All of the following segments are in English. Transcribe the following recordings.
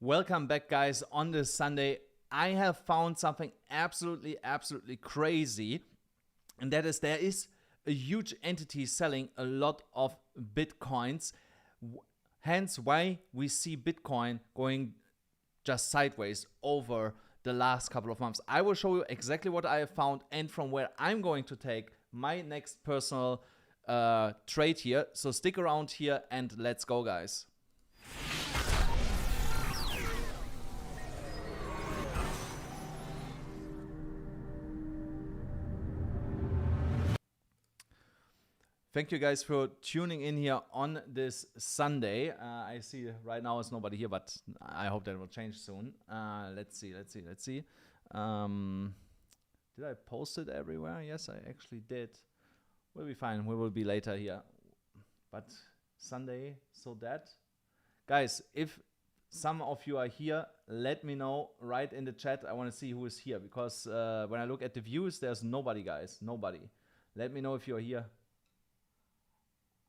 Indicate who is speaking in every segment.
Speaker 1: Welcome back, guys. On this Sunday, I have found something absolutely crazy, and that is there is a huge entity selling a lot of Bitcoins, hence why we see Bitcoin going just sideways over the last couple of months. I will show you exactly what I have found and from where I'm going to take my next personal trade here. So stick around here and let's go, guys. Thank you guys for tuning in here on this Sunday. I see right now there's nobody here, but I hope that will change soon. Let's see. Did I post it everywhere? Yes, I actually did. We'll be fine. We will be later here. But Sunday, so that. Guys, if some of you are here, let me know right in the chat. I want to see who is here because when I look at the views, there's nobody, guys. Nobody. Let me know if you're here.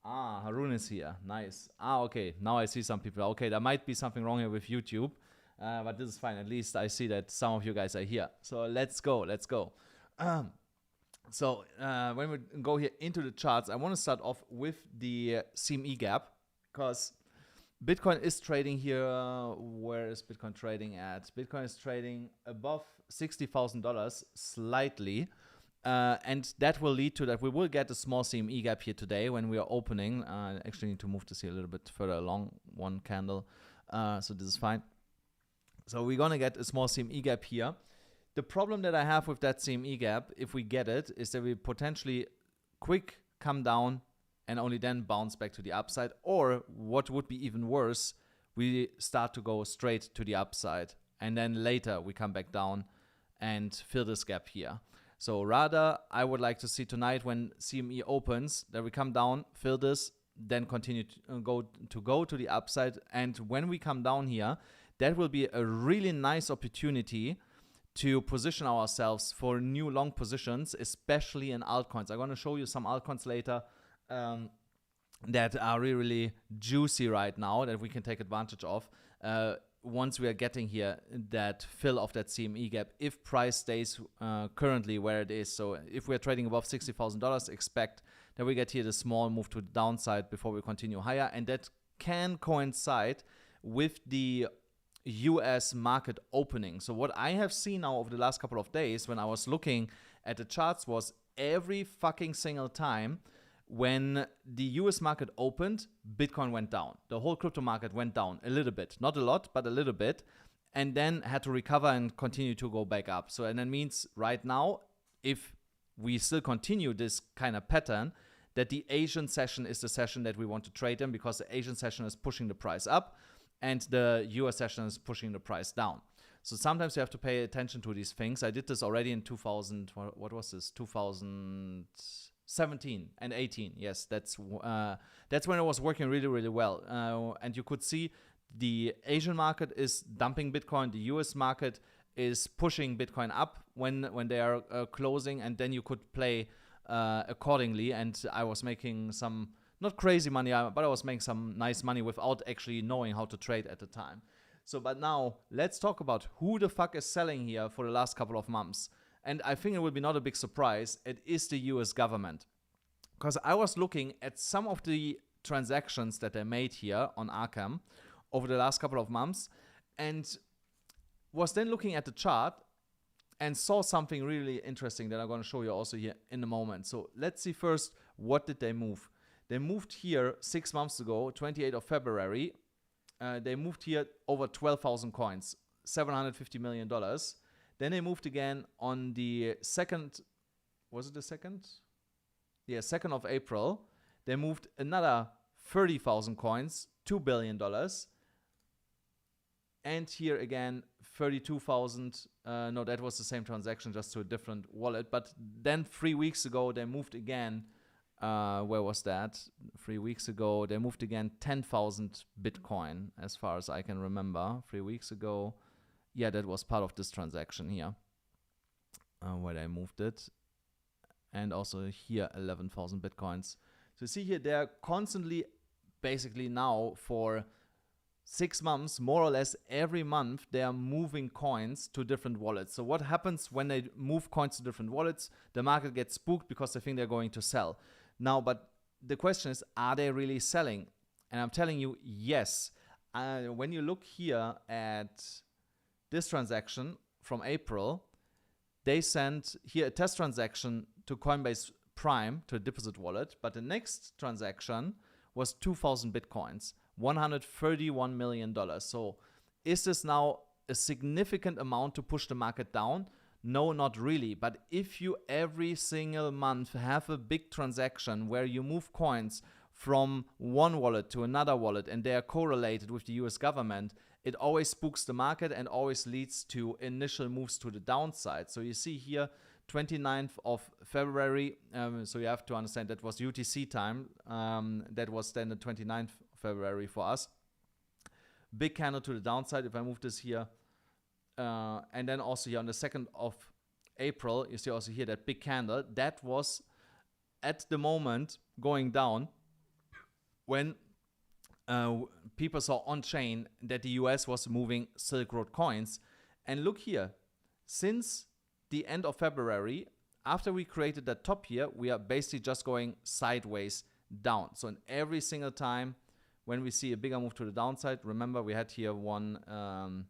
Speaker 1: RUNE is here. Nice. Okay. Now I see some people. Okay, there might be something wrong here with YouTube, but this is fine. At least I see that some of you guys are here. So let's go. So when we go here into the charts, I want to start off with the CME Gap because Bitcoin is trading here. Where is Bitcoin trading at? Bitcoin is trading above $60,000 slightly. And that will lead to that we will get a small CME gap here today when we are opening. I actually need to move this here a little bit further along, one candle. So this is fine. So we're going to get a small CME gap here. The problem that I have with that CME gap, if we get it, is that we potentially quick come down and only then bounce back to the upside. Or what would be even worse, we start to go straight to the upside. And then later we come back down and fill this gap here. So rather, I would like to see tonight when CME opens that we come down, fill this, then continue to go to the upside. And when we come down here, that will be a really nice opportunity to position ourselves for new long positions, especially in altcoins. I'm going to show you some altcoins later that are really juicy right now that we can take advantage of. Once we are getting here that fill of that CME gap, if price stays currently where it is. So if we're trading above $60,000, expect that we get here the small move to the downside before we continue higher. And that can coincide with the US market opening. So what I have seen now over the last couple of days when I was looking at the charts was every fucking single time when the US market opened, Bitcoin went down. The whole crypto market went down a little bit. Not a lot, but a little bit. And then had to recover and continue to go back up. So, and that means right now, if we still continue this kind of pattern, that the Asian session is the session that we want to trade in because the Asian session is pushing the price up and the US session is pushing the price down. So sometimes you have to pay attention to these things. I did this already in 2000, what was this? 2017 and 18. Yes, that's when it was working really well. And you could see the Asian market is dumping Bitcoin. The US market is pushing Bitcoin up when they are closing. And then you could play accordingly. And I was making some, not crazy money, but I was making some nice money without actually knowing how to trade at the time. So, but now let's talk about who the fuck is selling here for the last couple of months. And I think it will be not a big surprise. It is the US government. Because I was looking at some of the transactions that they made here on Arkham over the last couple of months and was then looking at the chart and saw something really interesting that I'm going to show you also here in a moment. So let's see first, what did they move? They moved here 6 months ago, 28th of February. They moved here over 12,000 coins, $750 million. Then they moved again on the 2nd, was it the 2nd? Yeah, 2nd of April. They moved another 30,000 coins, $2 billion. And here again, 32,000. No, that was the same transaction, just to a different wallet. But then 3 weeks ago, they moved again. Where was that? 3 weeks ago, they moved again 10,000 Bitcoin, as far as I can remember. 3 weeks ago. Yeah, that was part of this transaction here, where they moved it. And also here, 11,000 Bitcoins. So you see here, they're constantly, basically now for 6 months, more or less every month, they are moving coins to different wallets. So what happens when they move coins to different wallets? The market gets spooked because they think they're going to sell. Now, but the question is, are they really selling? And I'm telling you, yes. When you look here at this transaction from April, they sent here a test transaction to Coinbase Prime, to a deposit wallet, but the next transaction was 2,000 Bitcoins, $131 million. So is this now a significant amount to push the market down? No, not really. But if you every single month have a big transaction where you move coins from one wallet to another wallet and they are correlated with the US government, it always spooks the market and always leads to initial moves to the downside. So you see here, 29th of February, so you have to understand that was UTC time, that was then the 29th of February for us. Big candle to the downside, if I move this here, and then also here on the 2nd of April, you see also here that big candle, that was at the moment going down when people saw on-chain that the US was moving Silk Road coins. And look here, since the end of February, after we created that top here, we are basically just going sideways down. So in every single time when we see a bigger move to the downside, remember we had here one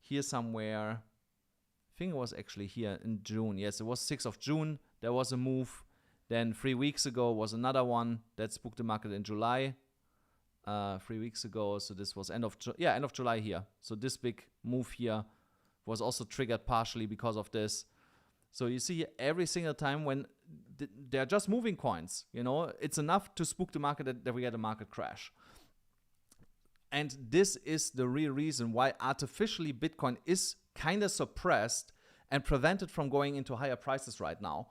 Speaker 1: here somewhere, I think it was actually here in June. Yes, it was 6th of June, there was a move. Then 3 weeks ago was another one that spooked the market in July. 3 weeks ago, so this was end of July here. So this big move here was also triggered partially because of this. So you see every single time when they're just moving coins, you know, it's enough to spook the market that we get a market crash. And this is the real reason why artificially Bitcoin is kind of suppressed and prevented from going into higher prices right now.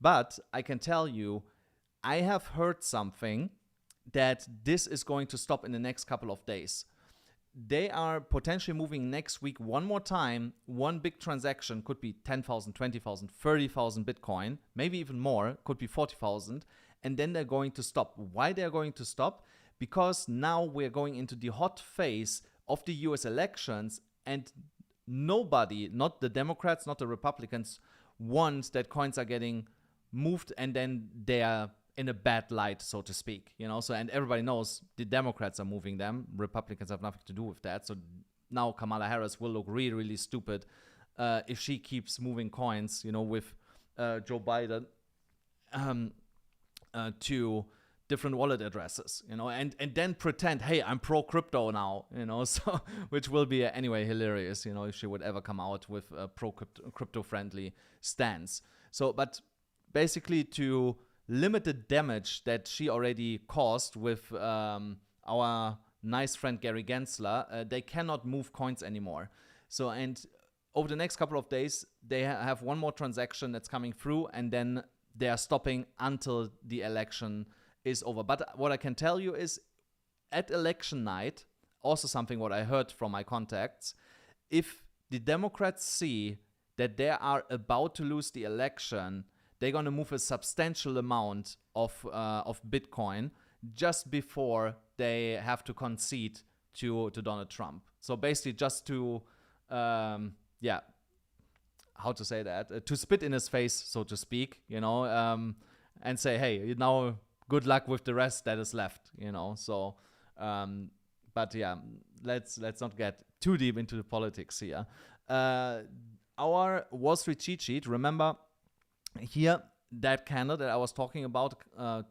Speaker 1: But I can tell you, I have heard something that this is going to stop in the next couple of days. They are potentially moving next week one more time. One big transaction could be 10,000, 20,000, 30,000 Bitcoin, maybe even more, could be 40,000. And then they're going to stop. Why they're going to stop? Because now we're going into the hot phase of the US elections, and nobody, not the Democrats, not the Republicans, wants that coins are getting moved and then they are in a bad light, so to speak, you know. So, and everybody knows the Democrats are moving them. Republicans have nothing to do with that. So now Kamala Harris will look really, really stupid if she keeps moving coins, you know, with Joe Biden to different wallet addresses, you know, and then pretend, hey, I'm pro crypto now, you know, so which will be anyway hilarious, you know, if she would ever come out with a pro crypto friendly stance. So, but basically to limit the damage that she already caused with our nice friend Gary Gensler, they cannot move coins anymore. So, and over the next couple of days, they have one more transaction that's coming through, and then they are stopping until the election is over. But what I can tell you is, at election night, also something what I heard from my contacts, if the Democrats see that they are about to lose the election, they're going to move a substantial amount of Bitcoin just before they have to concede to Donald Trump. So basically just to, how to say that? To spit in his face, so to speak, you know, and say, hey, now good luck with the rest that is left, you know. So, but yeah, let's not get too deep into the politics here. Our Wall Street cheat sheet, remember, here, that candle that I was talking about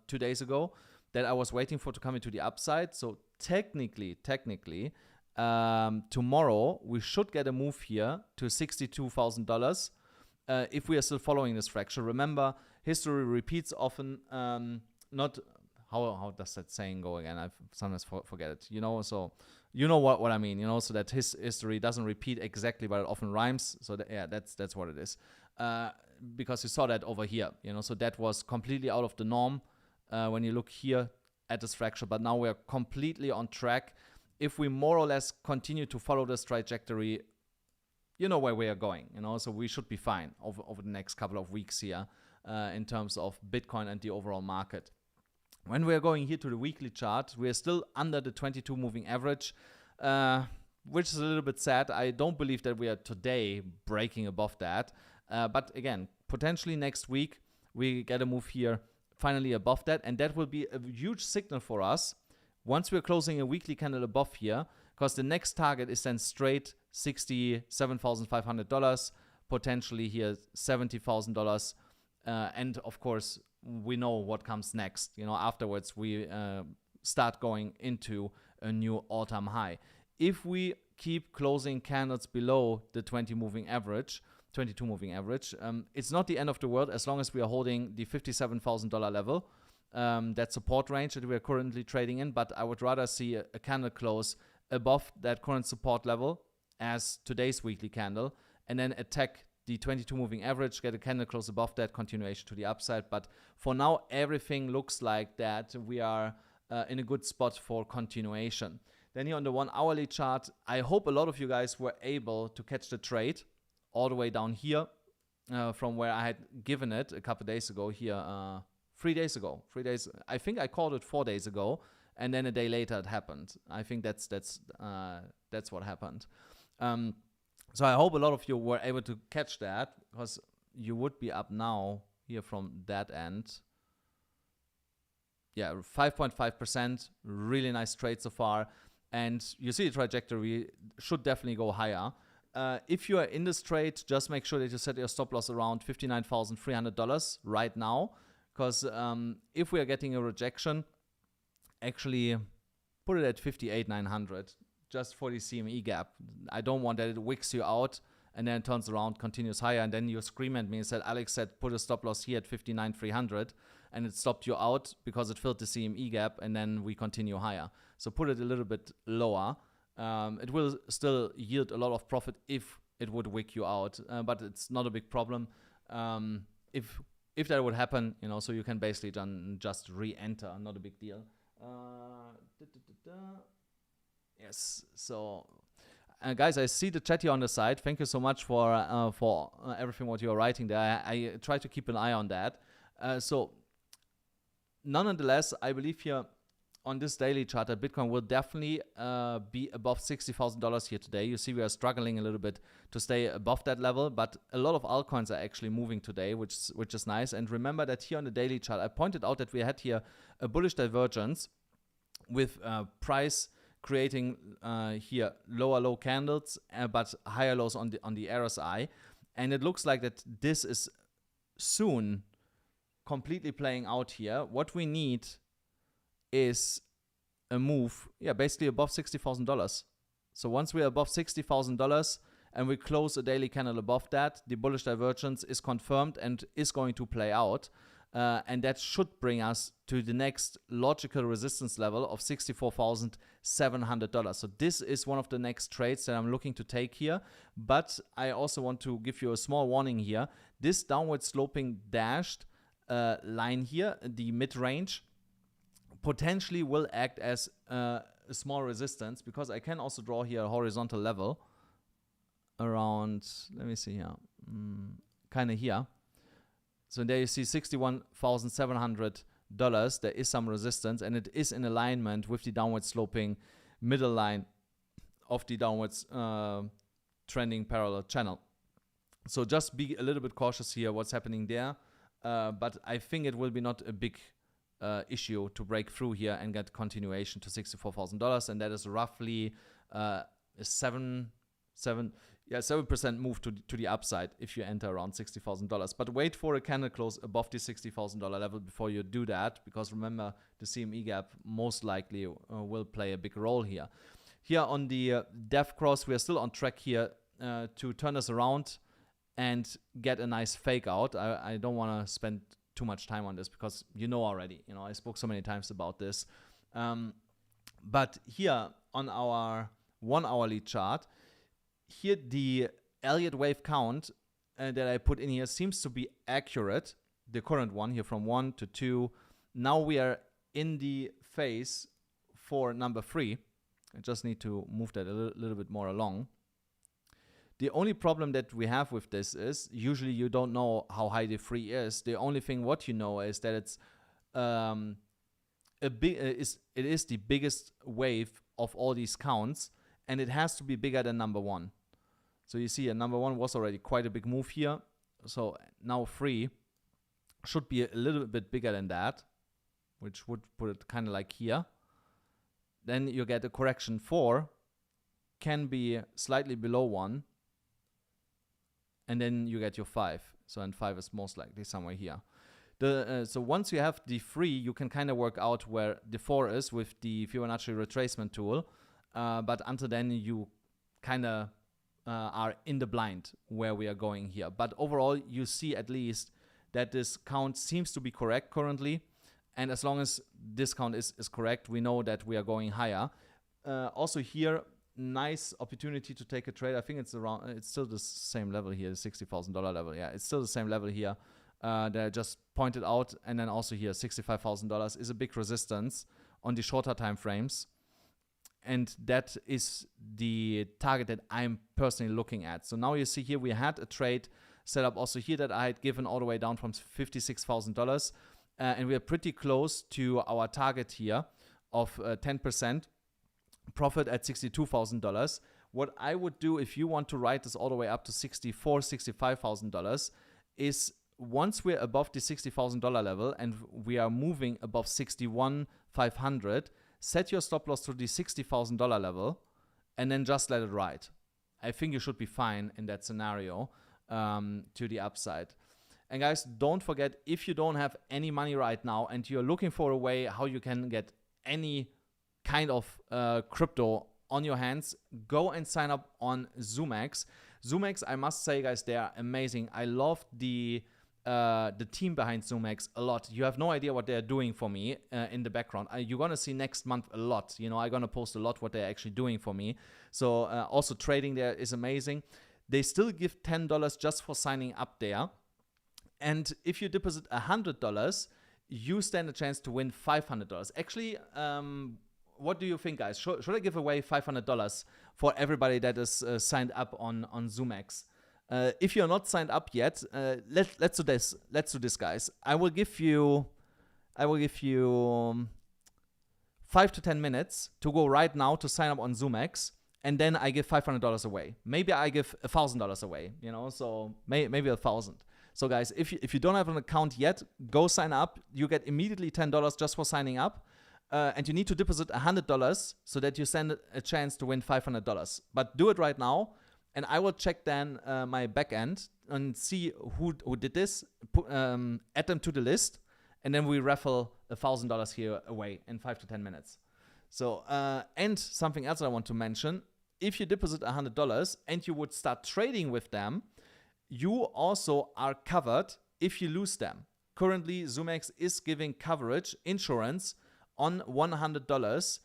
Speaker 1: 2 days ago, that I was waiting for to come into the upside. So technically, tomorrow we should get a move here to $62,000 if we are still following this fracture. Remember, history repeats often. Not how does that saying go again? I sometimes forget it. You know, so you know what I mean. You know, so that his history doesn't repeat exactly, but it often rhymes. So that's what it is. Because you saw that over here, you know, so that was completely out of the norm when you look here at this fracture, but now we're completely on track. If we more or less continue to follow this trajectory, you know where we are going, you know, so we should be fine over the next couple of weeks here in terms of Bitcoin and the overall market. When we are going here to the weekly chart, we are still under the 22 moving average. which is a little bit sad. I don't believe that we are today breaking above that. But again, potentially next week, we get a move here finally above that. And that will be a huge signal for us once we're closing a weekly candle above here, because the next target is then straight $67,500, potentially here $70,000. And of course, we know what comes next. You know, afterwards, we start going into a new all-time high. If we keep closing candles below the 22 moving average, it's not the end of the world as long as we are holding the $57,000 level, that support range that we are currently trading in. But I would rather see a candle close above that current support level as today's weekly candle, and then attack the 22 moving average, get a candle close above that, continuation to the upside. But for now, everything looks like that we are in a good spot for continuation. Then here on the 1 hourly chart, I hope a lot of you guys were able to catch the trade all the way down here from where I had given it a couple days ago here, 3 days ago. I think I called it 4 days ago, and then a day later it happened. I think that's what happened. So I hope a lot of you were able to catch that, because you would be up now here from that end. Yeah, 5.5%, really nice trade so far. And you see the trajectory should definitely go higher. If you are in this trade, just make sure that you set your stop loss around $59,300 right now, because if we are getting a rejection, actually put it at 58,900 just for the CME gap. I don't want that it wicks you out and then it turns around, continues higher, and then you scream at me and said, Alex said put a stop loss here at 59,300, and it stopped you out because it filled the CME gap, and then we continue higher. So put it a little bit lower. It will still yield a lot of profit if it would wick you out, but it's not a big problem. If that would happen, you know, so you can basically just re-enter, not a big deal. Yes, so guys, I see the chat here on the side. Thank you so much for everything what you are writing there. I try to keep an eye on that. So nonetheless, I believe here on this daily chart that Bitcoin will definitely be above $60,000 here today. You see we are struggling a little bit to stay above that level, but a lot of altcoins are actually moving today, which is nice. And remember that here on the daily chart, I pointed out that we had here a bullish divergence with price creating here lower low candles, but higher lows on the RSI. And it looks like that this is soon completely playing out here. What we need is a move, basically above $60,000. So once we're above $60,000 and we close a daily candle above that, the bullish divergence is confirmed and is going to play out. And that should bring us to the next logical resistance level of $64,700. So this is one of the next trades that I'm looking to take here. But I also want to give you a small warning here. This downward sloping dashed line here, the mid-range, potentially will act as a small resistance, because I can also draw here a horizontal level around, let me see here, kind of here. So there you see $61,700. There is some resistance, and it is in alignment with the downward sloping middle line of the downwards trending parallel channel. So just be a little bit cautious here what's happening there. But I think it will be not a big issue to break through here and get continuation to $64,000, and that is roughly a 7% move to the upside if you enter around $60,000. But wait for a candle close above the $60,000 level before you do that, because remember, the CME gap most likely will play a big role here. Here on the dev cross, we are still on track here to turn us around and get a nice fake out. I don't want to spend too much time on this, because you know already, I spoke so many times about this. But here on our 1 hourly chart, here the Elliott wave count that I put in here seems to be accurate. The current one here from 1 to 2. Now we are in the phase for number 3. I just need to move that a little bit more along. The only problem that we have with this is usually you don't know how high the 3 is. The only thing what you know is that it's it is the biggest wave of all these counts, and it has to be bigger than number 1. So you see, number 1 was already quite a big move here. So now 3 should be a little bit bigger than that, which would put it kind of like here. Then you get a correction. 4 can be slightly below 1, and then you get your 5. So and 5 is most likely somewhere here. So once you have the 3, you can kind of work out where the 4 is with the Fibonacci retracement tool. But until then, you kind of are in the blind where we are going here. But overall, you see at least that this count seems to be correct currently. And as long as this count is correct, we know that we are going higher. Also here, nice opportunity to take a trade. I think it's still the same level here, the $60,000 level. Yeah, it's still the same level here that I just pointed out. And then also here, $65,000 is a big resistance on the shorter time frames. And that is the target that I'm personally looking at. So now you see here, we had a trade set up also here that I had given all the way down from $56,000. And we are pretty close to our target here of 10% profit at $62,000. What I would do if you want to ride this all the way up to $64,000, $65,000 is once we're above the $60,000 level and we are moving above $61,500, set your stop loss to the $60,000 level and then just let it ride. I think you should be fine in that scenario to the upside. And guys, don't forget, if you don't have any money right now and you're looking for a way how you can get any kind of crypto on your hands, go and sign up on ZOOMEX. ZOOMEX, I must say, guys, they are amazing. I love the team behind ZOOMEX a lot. You have no idea what they're doing for me in the background. You're going to see next month a lot. You know, I'm going to post a lot what they're actually doing for me. So also trading there is amazing. They still give $10 just for signing up there. And if you deposit $100, you stand a chance to win $500. Actually, what do you think, guys? Should I give away $500 for everybody that is signed up on ZOOMEX? If you're not signed up yet, let's do this. Let's do this, guys. I will give you 5 to 10 minutes to go right now to sign up on ZOOMEX, and then I give $500 away. Maybe I give $1,000 away. You know, so maybe 1,000. So guys, if you don't have an account yet, go sign up. You get immediately $10 just for signing up. And you need to deposit $100 so that you stand a chance to win $500. But do it right now. And I will check then my backend and see who did this, add them to the list. And then we raffle $1,000 here away in 5 to 10 minutes. So, and something else I want to mention, if you deposit $100 and you would start trading with them, you also are covered if you lose them. Currently, ZOOMEX is giving coverage, insurance, on $100.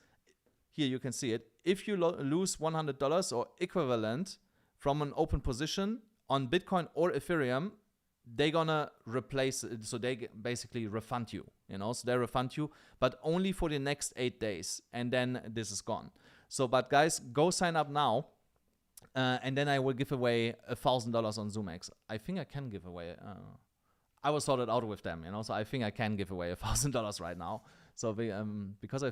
Speaker 1: Here you can see it. If you lose $100 or equivalent from an open position on Bitcoin or Ethereum, they're gonna replace it. So they basically refund you, you know, so they refund you, but only for the next 8 days. And then this is gone. So, but guys, go sign up now. And then I will give away $1,000 on ZOOMEX. I think I can give away. I will sort it out with them, you know. So I think I can give away $1,000 right now. So because I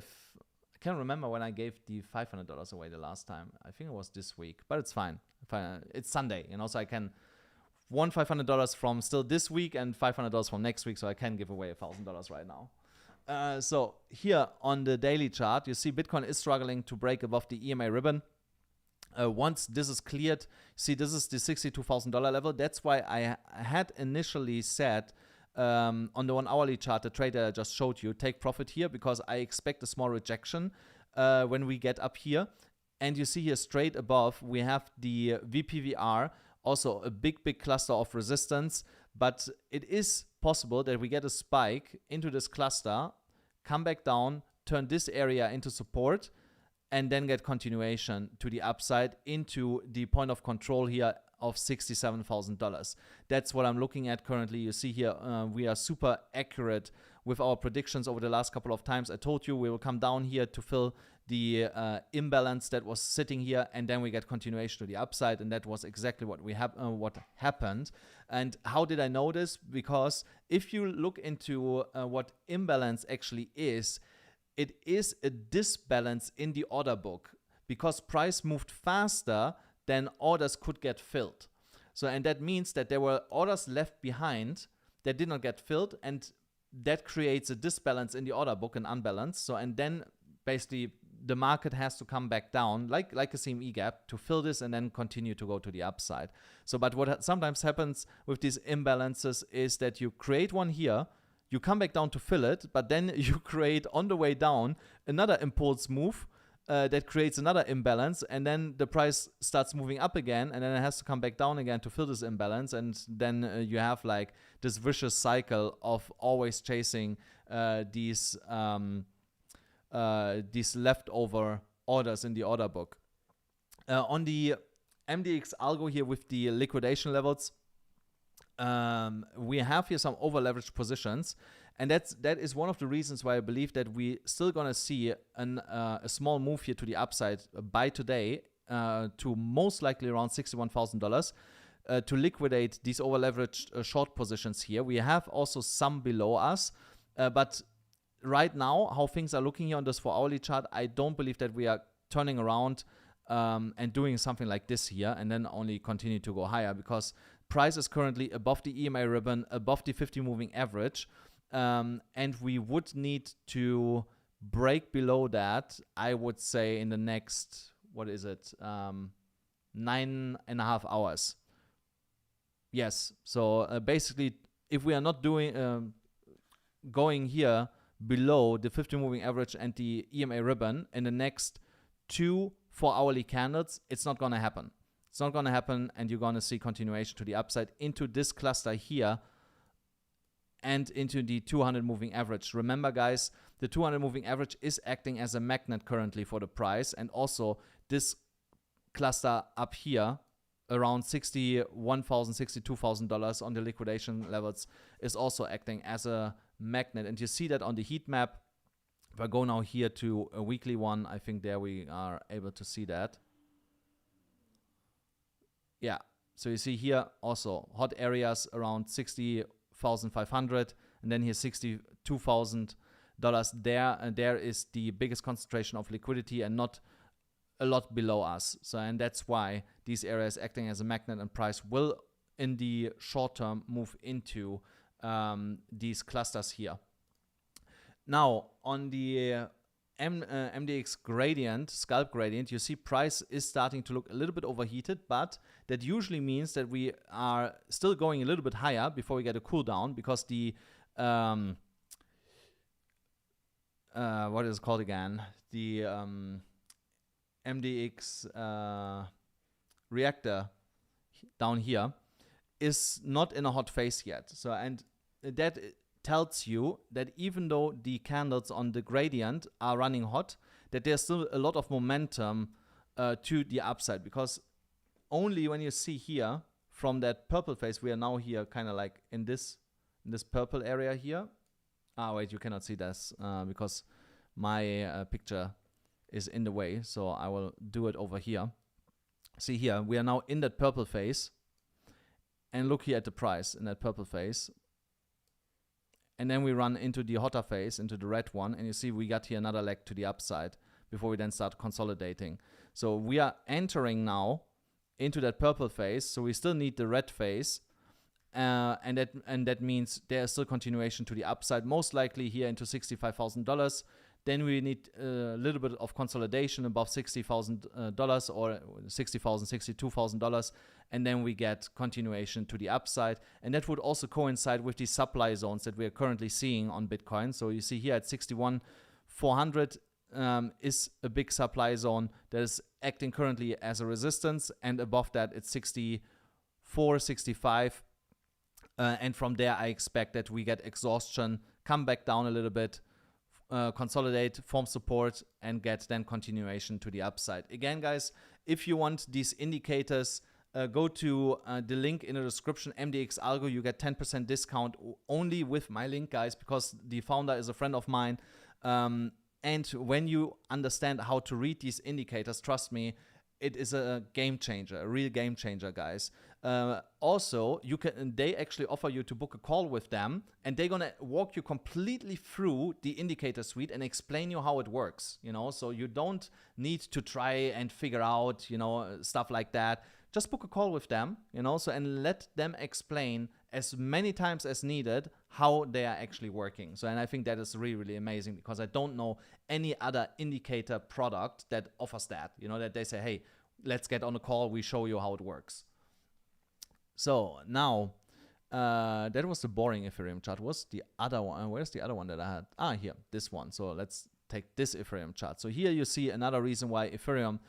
Speaker 1: can't remember when I gave the $500 away the last time. I think it was this week, but it's fine. It's Sunday, you know. So I can won $500 from still this week and $500 from next week. So I can give away $1,000 right now. So here on the daily chart, you see Bitcoin is struggling to break above the EMA ribbon. Once this is cleared, see, this is the $62,000 level. That's why I had initially said on the 1 hourly chart, the trade that I just showed you, take profit here because I expect a small rejection when we get up here. And you see here straight above, we have the VPVR, also a big cluster of resistance. But it is possible that we get a spike into this cluster, come back down, turn this area into support, and then get continuation to the upside into the point of control here of $67,000. That's what I'm looking at currently. You see here, we are super accurate with our predictions over the last couple of times. I told you we will come down here to fill the imbalance that was sitting here, and then we get continuation to the upside, and that was exactly what what happened. And how did I know this? Because if you look into what imbalance actually is, it is a disbalance in the order book because price moved faster than orders could get filled. So, and that means that there were orders left behind that did not get filled, and that creates a disbalance in the order book, an unbalance. So, and then basically the market has to come back down like a CME gap to fill this and then continue to go to the upside. So, but what sometimes happens with these imbalances is that you create one here, you come back down to fill it, but then you create on the way down another impulse move that creates another imbalance, and then the price starts moving up again, and then it has to come back down again to fill this imbalance, and then you have like this vicious cycle of always chasing these leftover orders in the order book. On the MDX algo here with the liquidation levels, we have here some over leveraged positions, and that is one of the reasons why I believe that we still gonna see a small move here to the upside by today to most likely around $61,000 to liquidate these over leveraged short positions here. We have also some below us, but right now how things are looking here on this 4-hourly chart, I don't believe that we are turning around and doing something like this here and then only continue to go higher, because price is currently above the EMA ribbon, above the 50 moving average, and we would need to break below that, I would say, in the next, 9.5 hours. Yes, so basically if we are not doing going here below the 50 moving average and the EMA ribbon in the next 2 4-hourly candles, it's not going to happen. It's not going to happen, and you're going to see continuation to the upside into this cluster here and into the 200 moving average. Remember, guys, the 200 moving average is acting as a magnet currently for the price, and also this cluster up here around $61,000, $62,000 on the liquidation levels is also acting as a magnet, and you see that on the heat map. If I go now here to a weekly one, I think there we are able to see that. Yeah, so you see here also hot areas around 60,500, and then here $62,000 there, and there is the biggest concentration of liquidity and not a lot below us. So, and that's why these areas acting as a magnet, and price will in the short term move into these clusters here. Now on the MDX gradient, scalp gradient, you see price is starting to look a little bit overheated, but that usually means that we are still going a little bit higher before we get a cool down, because the what is it called again? The MDX reactor down here is not in a hot phase yet. So, and that tells you that even though the candles on the gradient are running hot, that there's still a lot of momentum to the upside, because only when you see here from that purple phase, we are now here kind of like in this purple area here. Wait, you cannot see this because my picture is in the way, so I will do it over here. See here, we are now in that purple phase, and look here at the price in that purple phase. And then we run into the hotter phase, into the red one, and you see we got here another leg to the upside before we then start consolidating. So we are entering now into that purple phase, so we still need the red phase, and that means there is still continuation to the upside, most likely here into $65,000. Then we need a little bit of consolidation above $60,000 or $60,000, $62,000, and then we get continuation to the upside. And that would also coincide with the supply zones that we are currently seeing on Bitcoin. So you see here at 61,400 is a big supply zone that is acting currently as a resistance, and above that it's 64, 65. And from there I expect that we get exhaustion, come back down a little bit, consolidate, form support, and get then continuation to the upside. Again, guys, if you want these indicators, go to the link in the description, MDX Algo. You get 10% discount only with my link, guys, because the founder is a friend of mine. And when you understand how to read these indicators, trust me, it is a game changer, a real game changer, guys. Also, they actually offer you to book a call with them, and they're gonna walk you completely through the indicator suite and explain you how it works. So you don't need to try and figure out, stuff like that. Just book a call with them, and let them explain as many times as needed how they are actually working. And I think that is really, really amazing, because I don't know any other indicator product that offers that, that they say, hey, let's get on a call, we show you how it works. So now, that was the boring Ethereum chart. What's the other one? Where's the other one that I had? Here, this one. So let's take this Ethereum chart. So here you see another reason why Ethereum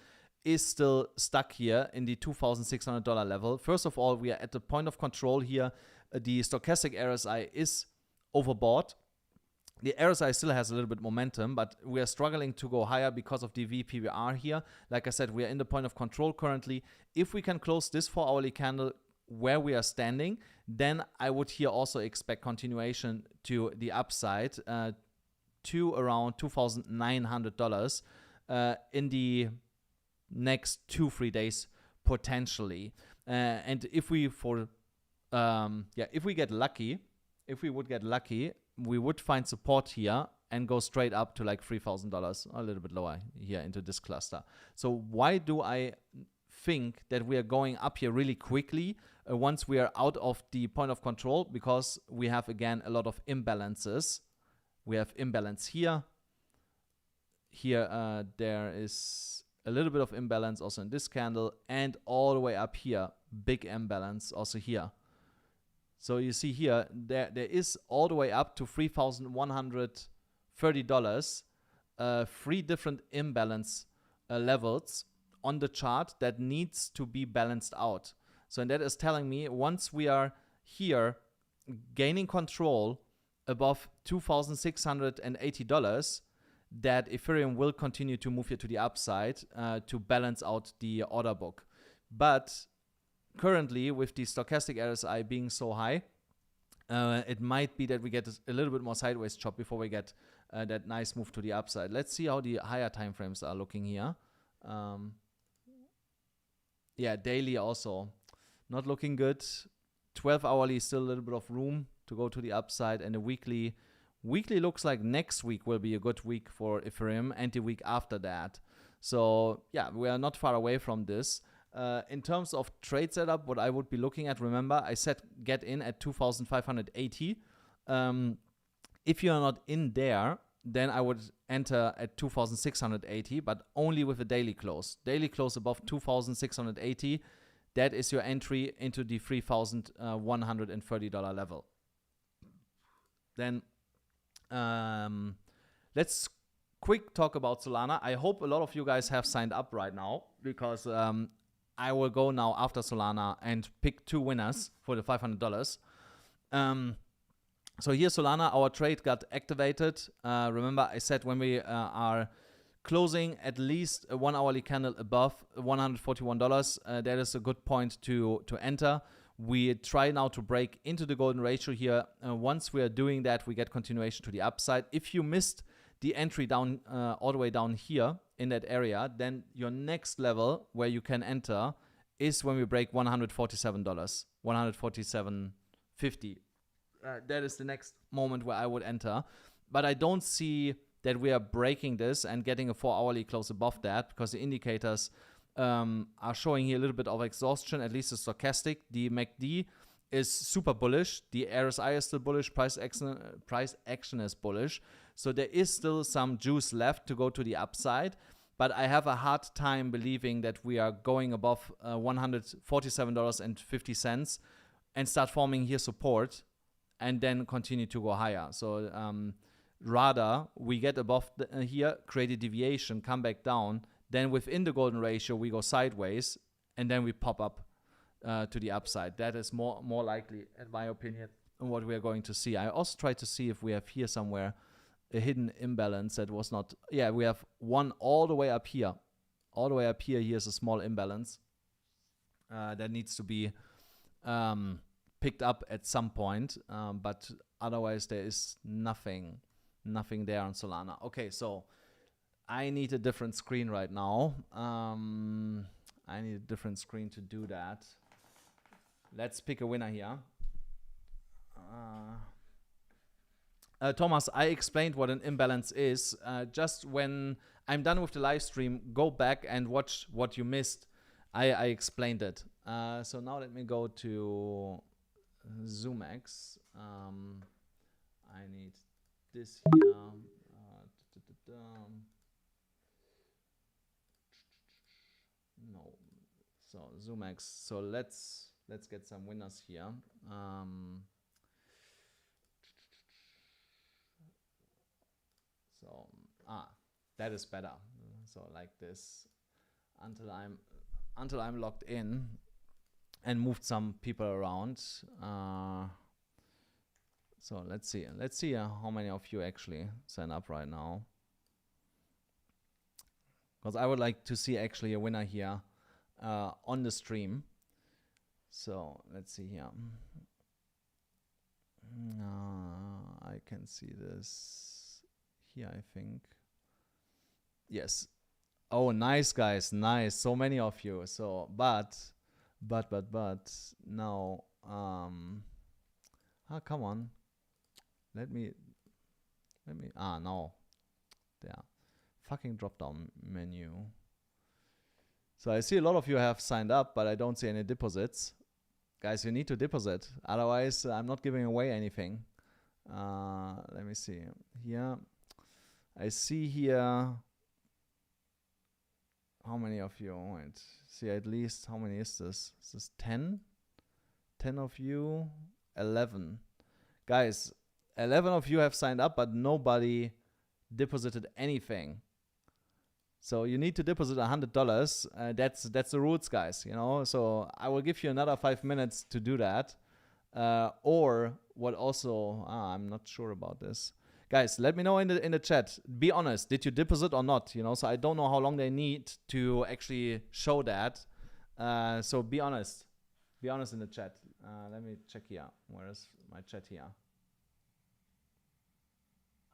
Speaker 1: is still stuck here in the $2,600 level. First of all, we are at the point of control here. The stochastic RSI is overbought. The RSI still has a little bit momentum, but we are struggling to go higher because of the VPVR here. Like I said, we are in the point of control currently. If we can close this 4-hourly candle where we are standing, then I would here also expect continuation to the upside to around $2,900 in the next 2-3 days potentially. And if we get lucky, we would find support here and go straight up to like $3,000, a little bit lower here into this cluster. So why do I think that we are going up here really quickly once we are out of the point of control? Because we have, again, a lot of imbalances. We have imbalance here. Here there is a little bit of imbalance also in this candle, and all the way up here, big imbalance also here. So you see here, there is all the way up to $3,130, 3 different imbalance levels on the chart that needs to be balanced out. So and that is telling me once we are here gaining control above $2,680, that Ethereum will continue to move here to the upside to balance out the order book. But currently, with the stochastic RSI being so high, it might be that we get a little bit more sideways chop before we get that nice move to the upside. Let's see how the higher time frames are looking here. Yeah, daily also not looking good. 12-hourly still a little bit of room to go to the upside, and the weekly looks like next week will be a good week for Ethereum, and the week after that. So yeah, we are not far away from this. In terms of trade setup, what I would be looking at, remember I said get in at 2,580. If you are not in there, then I would enter at 2,680, but only with a daily close. Daily close above 2,680. That is your entry into the $3,130 level. Then let's quick talk about Solana. I hope a lot of you guys have signed up right now, because I will go now after Solana and pick 2 winners for the $500. So here Solana, our trade got activated. Remember I said when we are closing at least a 1-hourly candle above $141, that is a good point to enter. We try now to break into the golden ratio here. Once we are doing that, we get continuation to the upside. If you missed the entry down all the way down here in that area, then your next level where you can enter is when we break $147, $147.50. That is the next moment where I would enter. But I don't see that we are breaking this and getting a 4-hourly close above that, because the indicators are showing here a little bit of exhaustion, at least the stochastic. The MACD is super bullish. The RSI is still bullish. Price action is bullish. So there is still some juice left to go to the upside. But I have a hard time believing that we are going above $147.50 and start forming here support and then continue to go higher. So rather, we get above here, create a deviation, come back down. Then within the golden ratio, we go sideways, and then we pop up to the upside. That is more likely, in my opinion, what we are going to see. I also try to see if we have here somewhere a hidden imbalance that was not. Yeah, we have one all the way up here. All the way up here, here's a small imbalance that needs to be picked up at some point. But otherwise, there is nothing there on Solana. Okay, so I need a different screen right now. I need a different screen to do that. let's pick a winner here. Thomas, I explained what an imbalance is. Just when I'm done with the live stream, go back and watch what you missed. I explained it. So now let me go to ZOOMEX. I need this here. No. So ZOOMEX. So let's get some winners here. So that is better. So like this until I'm logged in and moved some people around. So let's see how many of you actually sign up right now, because I would like to see actually a winner here on the stream. So let's see here. I can see this here, I think. Yes. Oh, nice, guys. Nice. So many of you. So, but now, come on. Let me, no. There. Fucking drop down menu. So I see a lot of you have signed up, but I don't see any deposits. Guys, you need to deposit. Otherwise, I'm not giving away anything. Let me see. Here. I see here. How many of you? Wait. See at least, how many is this? Is this 10? 10 of you? 11. Guys, 11 of you have signed up, but nobody deposited anything. So you need to deposit $100. That's the rules, guys. You know. So I will give you another 5 minutes to do that. Or what? Also, I'm not sure about this, guys. Let me know in the chat. Be honest. Did you deposit or not? You know. So I don't know how long they need to actually show that. So be honest. Be honest in the chat. Let me check here. Where is my chat here?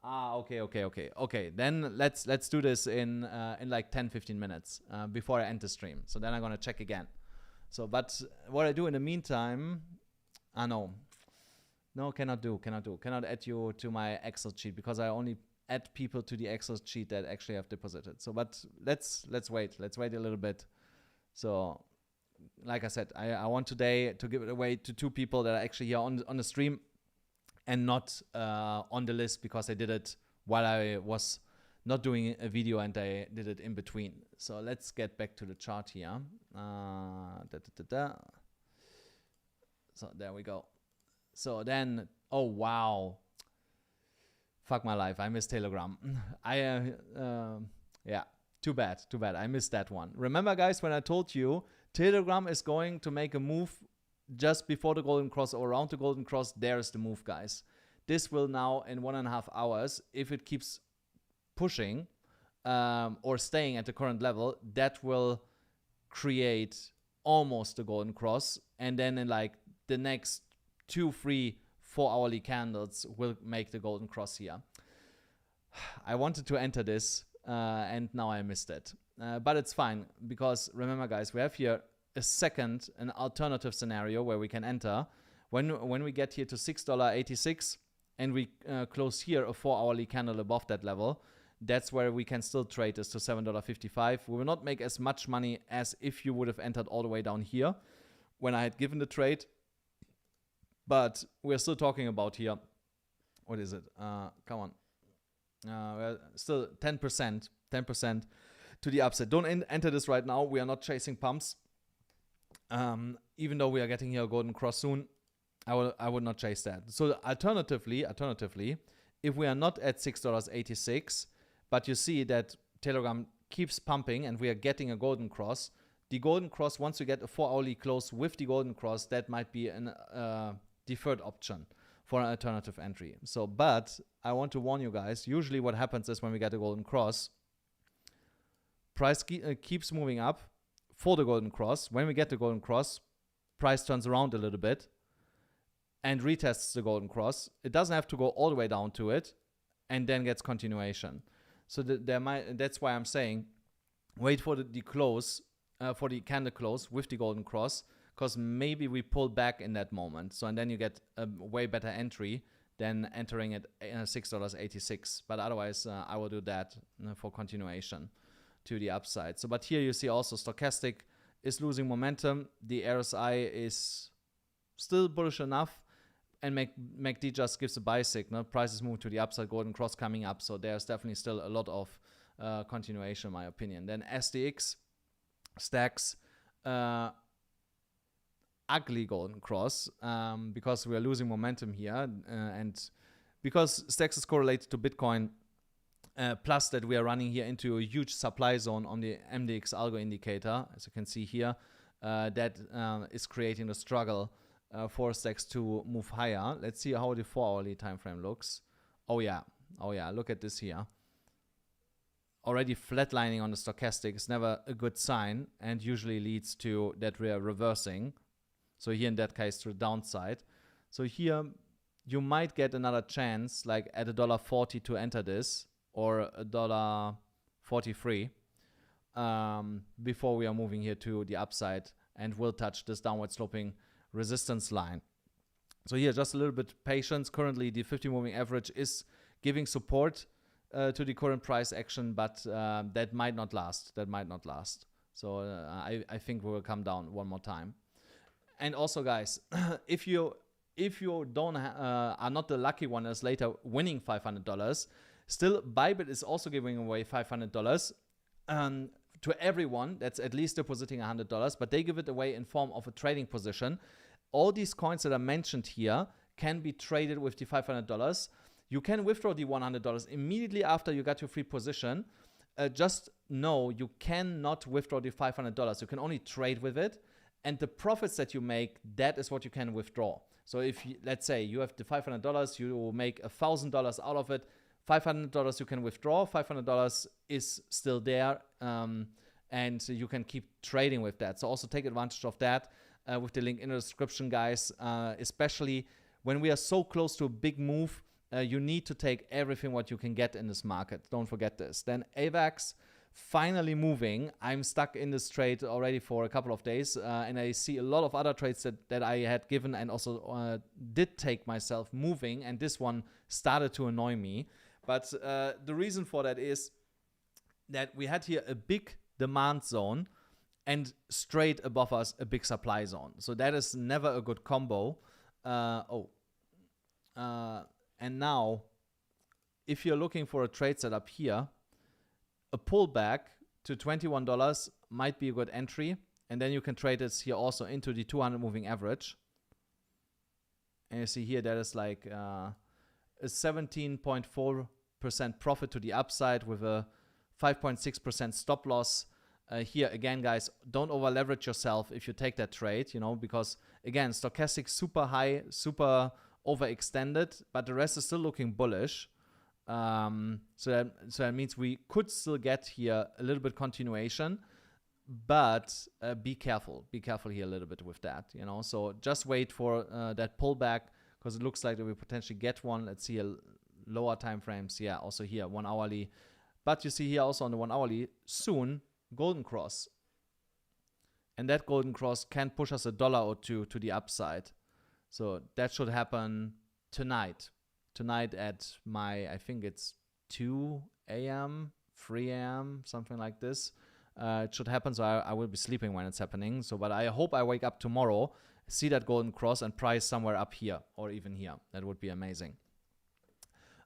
Speaker 1: Okay. Then let's do this in like 10-15 minutes before I end the stream. So then I'm gonna check again. So, but what I do in the meantime, no, cannot add you to my Excel sheet, because I only add people to the Excel sheet that actually have deposited. So, but let's wait a little bit. So, like I said, I want today to give it away to 2 people that are actually here on the stream, and not on the list, because I did it while I was not doing a video and I did it in between. So let's get back to the chart here. So there we go. So then, oh wow, fuck my life, I missed Telegram. Yeah, too bad. I missed that one. Remember, guys, when I told you Telegram is going to make a move just before the golden cross or around the golden cross? There's the move, guys. This will now, in 1.5 hours, if it keeps pushing or staying at the current level, that will create almost the golden cross. And then in like the next 2, 3, 4 hourly candles will make the golden cross here. I wanted to enter this and now I missed it. But it's fine, because remember, guys, we have here an alternative scenario where we can enter. When we get here to $6.86 and we close here a 4 hourly candle above that level, that's where we can still trade this to $7.55. We will not make as much money as if you would have entered all the way down here when I had given the trade. But we're still talking about here, what is it? Come on. We're still 10% to the upside. Don't enter this right now. We are not chasing pumps. Even though we are getting here a golden cross soon, I would not chase that. So alternatively, if we are not at $6.86, but you see that Telegram keeps pumping and we are getting a golden cross, the golden cross, once you get a 4 hourly close with the golden cross, that might be a deferred option for an alternative entry. So, but I want to warn you guys, usually what happens is when we get a golden cross, price keeps moving up for the golden cross. When we get the golden cross, price turns around a little bit and retests the golden cross. It doesn't have to go all the way down to it and then gets continuation. So that's why I'm saying wait for the close, for the candle close with the golden cross, because maybe we pull back in that moment. So, and then you get a way better entry than entering at $6.86. But otherwise, I will do that for continuation to the upside. So, but here you see also stochastic is losing momentum. The RSI is still bullish enough, and MACD just gives a buy signal. Prices move to the upside, golden cross coming up. So there's definitely still a lot of continuation, in my opinion. Then SDX stacks ugly golden cross because we are losing momentum here, and because stacks is correlated to Bitcoin, plus that we are running here into a huge supply zone on the MDX algo indicator, as you can see here, that is creating a struggle for stacks to move higher. Let's see how the 4-hourly time frame looks. Oh yeah, look at this here. Already flatlining on the stochastic is never a good sign and usually leads to that we are reversing. So here in that case to the downside. So here you might get another chance, like at $1.40 to enter this, or $1.43 before we are moving here to the upside and will touch this downward sloping resistance line. So here just a little bit patience. Currently the 50 moving average is giving support to the current price action, but that might not last. So I think we will come down one more time. And also guys, if you don't are not the lucky one that's later winning $500, still Bybit is also giving away $500 to everyone that's at least depositing $100, but they give it away in form of a trading position. All these coins that are mentioned here can be traded with the $500. You can withdraw the $100 immediately after you got your free position. Just know you cannot withdraw the $500. You can only trade with it, and the profits that you make, that is what you can withdraw. So if you, let's say you have the $500, you make $1,000 out of it, $500 you can withdraw, $500 is still there, and you can keep trading with that. So also take advantage of that with the link in the description, guys. Especially when we are so close to a big move, you need to take everything what you can get in this market. Don't forget this. Then AVAX finally moving. I'm stuck in this trade already for a couple of days, and I see a lot of other trades that I had given and also did take myself moving, and this one started to annoy me. But the reason for that is that we had here a big demand zone and straight above us a big supply zone. So that is never a good combo. And now, if you're looking for a trade setup here, a pullback to $21 might be a good entry. And then you can trade this here also into the 200 moving average. And you see here that is like a 17.4% profit to the upside with a 5.6% stop loss. Here again, guys, don't over leverage yourself if you take that trade, you know, because again, stochastic super high, super overextended, but the rest is still looking bullish. So that means we could still get here a little bit continuation, but be careful here a little bit with that, you know. So just wait for that pullback, because it looks like that we potentially get one. Let's see a lower time frames. Yeah, also here 1 hourly, but you see here also on the 1 hourly soon golden cross, and that golden cross can push us $1 or $2 to the upside. So that should happen tonight at I think it's 2 a.m., 3 a.m., something like this. It should happen, so I will be sleeping when it's happening. So, but I hope I wake up tomorrow, see that golden cross, and price somewhere up here or even here. That would be amazing.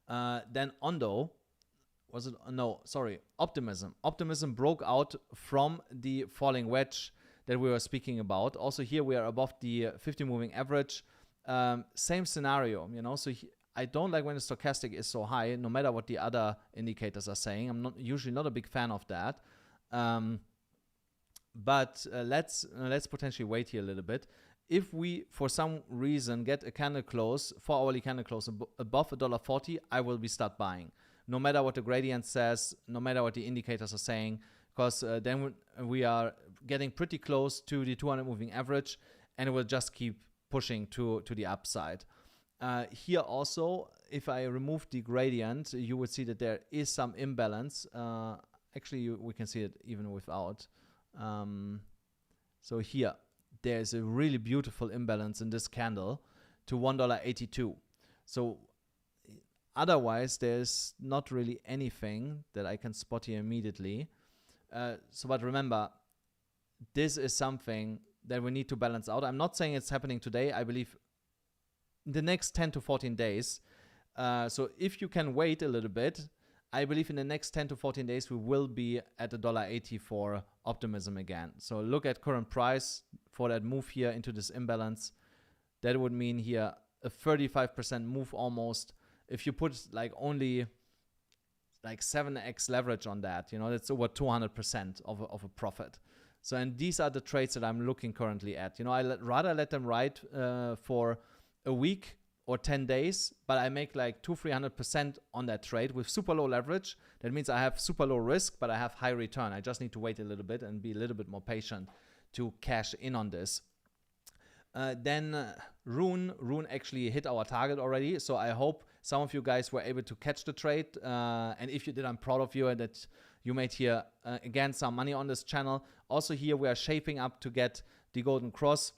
Speaker 1: Then ONDO, was it? No, sorry, Optimism. Optimism broke out from the falling wedge that we were speaking about. Also here we are above the 50 moving average. Same scenario, you know. So I don't like when the stochastic is so high, no matter what the other indicators are saying. I'm usually not a big fan of that. But let's potentially wait here a little bit. If we, for some reason, get a candle close, 4-hourly candle close above $1.40, I will start buying. No matter what the gradient says, no matter what the indicators are saying, because then we are getting pretty close to the 200 moving average, and it will just keep pushing to the upside. Here also, if I remove the gradient, you would see that there is some imbalance. Actually, we can see it even without. So here, there's a really beautiful imbalance in this candle to $1.82. So otherwise, there's not really anything that I can spot here immediately. But remember, this is something that we need to balance out. I'm not saying it's happening today. I believe in the next 10 to 14 days. So if you can wait a little bit, I believe in the next 10 to 14 days, we will be at $1.80 for optimism again. So look at current price for that move here into this imbalance. That would mean here a 35% move almost. If you put like only like 7x leverage on that, you know, that's over 200% of a profit. So, and these are the trades that I'm looking currently at. You know, rather let them ride for a week or 10 days, but I make like 200-300% on that trade with super low leverage. That means I have super low risk, but I have high return. I just need to wait a little bit and be a little bit more patient to cash in on this. Then RUNE actually hit our target already. So I hope some of you guys were able to catch the trade. And if you did, I'm proud of you and that you made here, again, some money on this channel. Also here, we are shaping up to get the golden cross.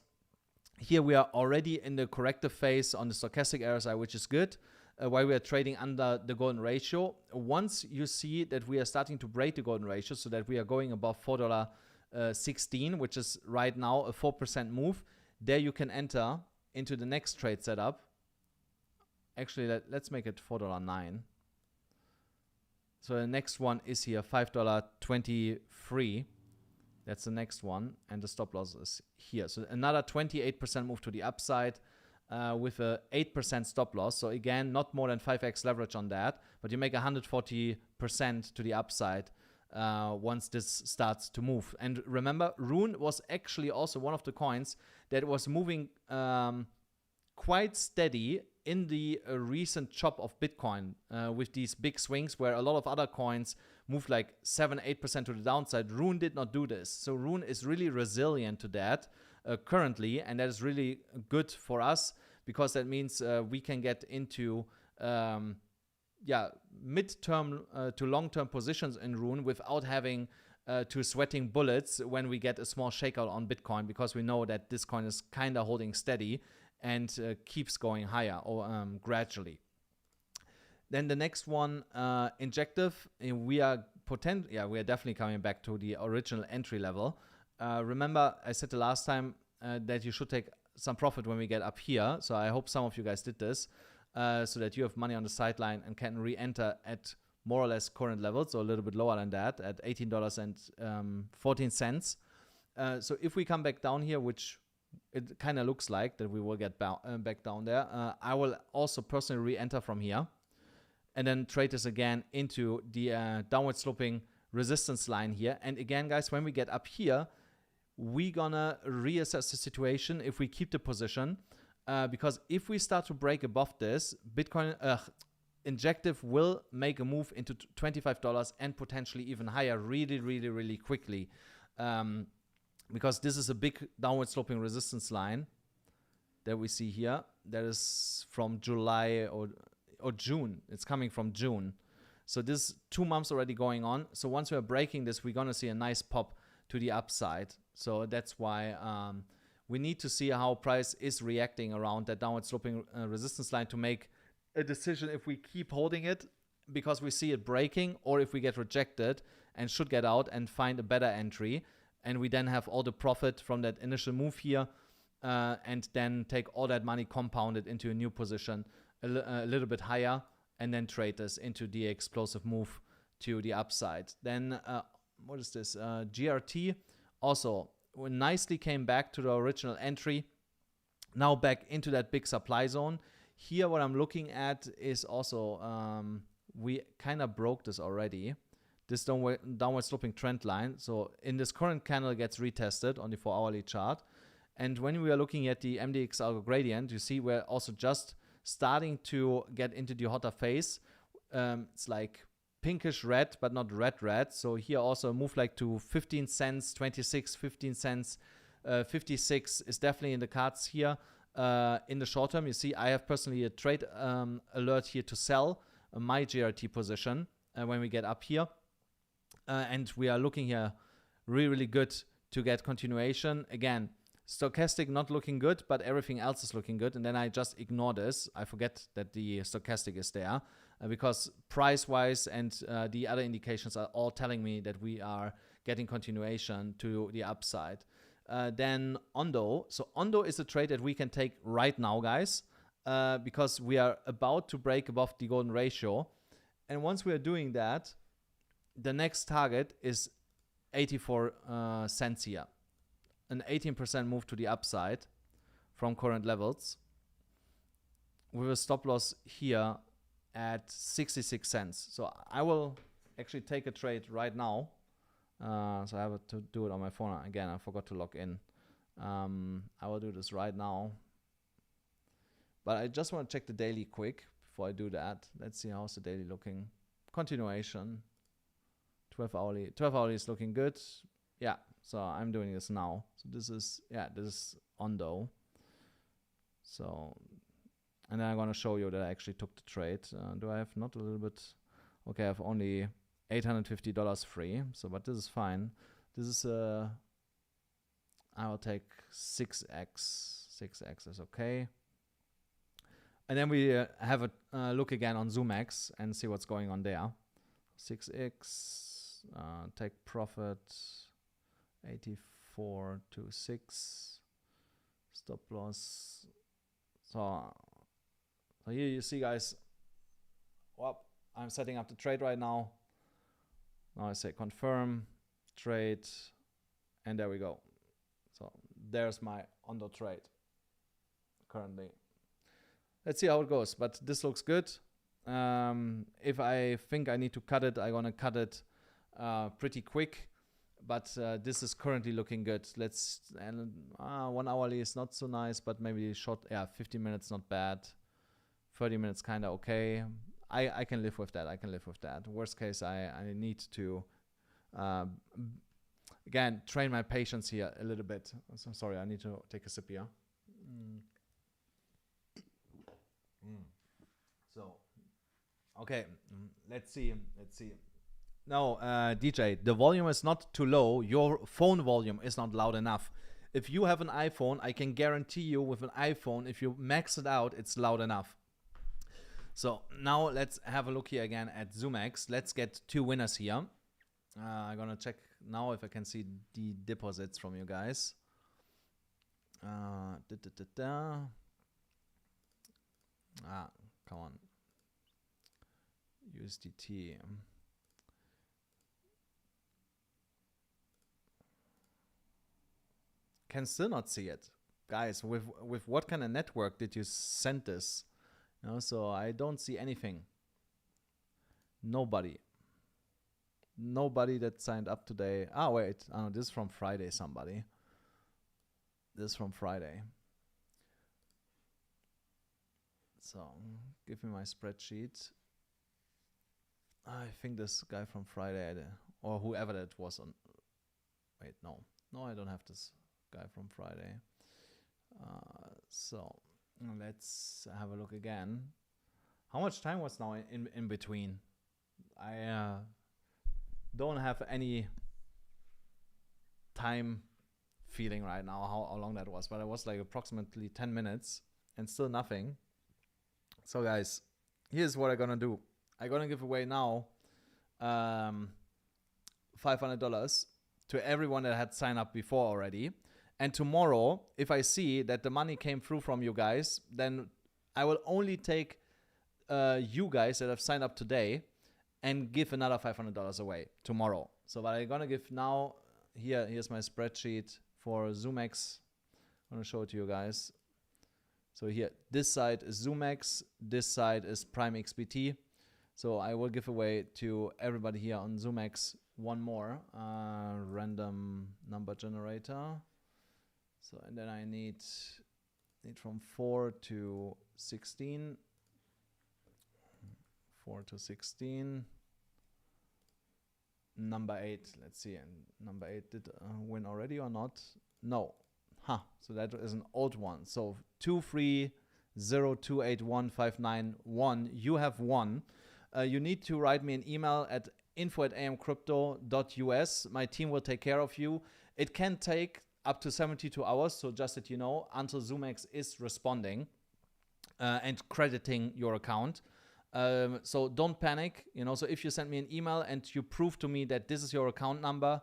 Speaker 1: Here we are already in the corrective phase on the stochastic RSI, which is good, while we are trading under the golden ratio. Once you see that we are starting to break the golden ratio, so that we are going above $4.16, which is right now a 4% move, there you can enter into the next trade setup. Actually, let's make it $4.09. So the next one is here, $5.23. That's the next one, and the stop loss is here. So another 28% move to the upside with a 8% stop loss. So again, not more than 5x leverage on that, but you make 140% to the upside once this starts to move. And remember, RUNE was actually also one of the coins that was moving quite steady in the recent chop of Bitcoin with these big swings where a lot of other coins moved like 7-8% to the downside. RUNE did not do this. So RUNE is really resilient to that currently, and that is really good for us because that means we can get into mid-term to long-term positions in RUNE without having to sweating bullets when we get a small shakeout on Bitcoin, because we know that this coin is kind of holding steady and keeps going higher or gradually. Then the next one, Injective, we are definitely coming back to the original entry level. Remember, I said the last time that you should take some profit when we get up here. So I hope some of you guys did this so that you have money on the sideline and can re-enter at more or less current levels, so a little bit lower than that, at $18.14. So if we come back down here, which it kind of looks like that we will get back down there, I will also personally re-enter from here and then trade this again into the downward sloping resistance line here. And again, guys, when we get up here, we're gonna reassess the situation if we keep the position, because if we start to break above this, Bitcoin Injective will make a move into $25 and potentially even higher really quickly, because this is a big downward sloping resistance line that we see here. That is from July or June. It's coming from June. So this is 2 months already going on. So once we're breaking this, we're going to see a nice pop to the upside. So that's why we need to see how price is reacting around that downward sloping resistance line to make a decision if we keep holding it because we see it breaking, or if we get rejected and should get out and find a better entry. And we then have all the profit from that initial move here and then take all that money compounded into a new position a little bit higher, and then trade this into the explosive move to the upside. Then what is this? GRT also nicely came back to the original entry, now back into that big supply zone. Here what I'm looking at is also we kind of broke this already, this downward sloping trend line. So in this current candle gets retested on the 4-hourly chart, and when we are looking at the MDX algo gradient, you see we're also just starting to get into the hotter phase. It's like pinkish red, but not red. So here also a move like to 15 cents, 26, 15 cents, 56 is definitely in the cards here. In the short term, you see I have personally a trade alert here to sell my GRT position when we get up here. And we are looking here really good to get continuation. Again, stochastic not looking good, but everything else is looking good. And then I just ignore this. I forget that the stochastic is there because price-wise and the other indications are all telling me that we are getting continuation to the upside. Then ONDO. So ONDO is a trade that we can take right now, guys, because we are about to break above the golden ratio. And once we are doing that, the next target is 84 cents here. An 18% move to the upside from current levels with a stop loss here at 66 cents. So I will actually take a trade right now. So I have to do it on my phone. Again, I forgot to log in. I will do this right now. But I just want to check the daily quick before I do that. Let's see how's the daily looking. Continuation. 12 hourly. 12 hourly is looking good. Yeah, so I'm doing this now. So this is ONDO. So, and then I'm going to show you that I actually took the trade. Do I have not a little bit? Okay, I have only $850 free. So, but this is fine. This is I will take 6x. 6x is okay. And then we have a look again on ZOOMEX and see what's going on there. 6x, take profit, 84.26, stop loss. So here you see, guys, well, I'm setting up the trade right now. Now I say confirm, trade, and there we go. So there's my ONDO trade currently. Let's see how it goes, but this looks good. If I think I need to cut it, I'm gonna cut it pretty quick. But this is currently looking good. Let's 1 hourly is not so nice, but maybe short. Yeah, 15 minutes not bad. 30 minutes kind of okay. I can live with that. I can live with that. Worst case, I need to again train my patience here a little bit. So sorry, I need to take a sip here. So, okay, let's see. No, DJ, the volume is not too low. Your phone volume is not loud enough. If you have an iPhone, I can guarantee you with an iPhone, if you max it out, it's loud enough. So now let's have a look here again at ZOOMEX. Let's get two winners here. I'm gonna check now if I can see the deposits from you guys. Come on. USDT. Can still not see it. Guys, with what kind of network did you send this? You know, so I don't see anything. Nobody that signed up today. Ah, wait. Oh, this is from Friday, somebody. This is from Friday. So, give me my spreadsheet. I think this guy from Friday, or whoever that was on. Wait, no, I don't have this guy from Friday. So let's have a look again. How much time was now in between? I don't have any time feeling right now how long that was, but it was like approximately 10 minutes and still nothing. So guys, here's what I'm gonna do. I'm gonna give away now $500 to everyone that had signed up before already. And tomorrow, if I see that the money came through from you guys, then I will only take you guys that have signed up today and give another $500 away tomorrow. So what I'm gonna give now, here's my spreadsheet for ZOOMEX. I'm gonna show it to you guys. So here, this side is ZOOMEX, this side is Prime XBT. So I will give away to everybody here on ZOOMEX one more random number generator. So, and then I need from 4 to 16. 4 to 16. Number 8, let's see. And number 8 did win already or not? No. So that is an old one. So 230281591. You have won. You need to write me an email at info@amcrypto.us. My team will take care of you. It can take up to 72 hours. So just that you know, until ZOOMEX is responding and crediting your account. So don't panic, you know. So if you send me an email and you prove to me that this is your account number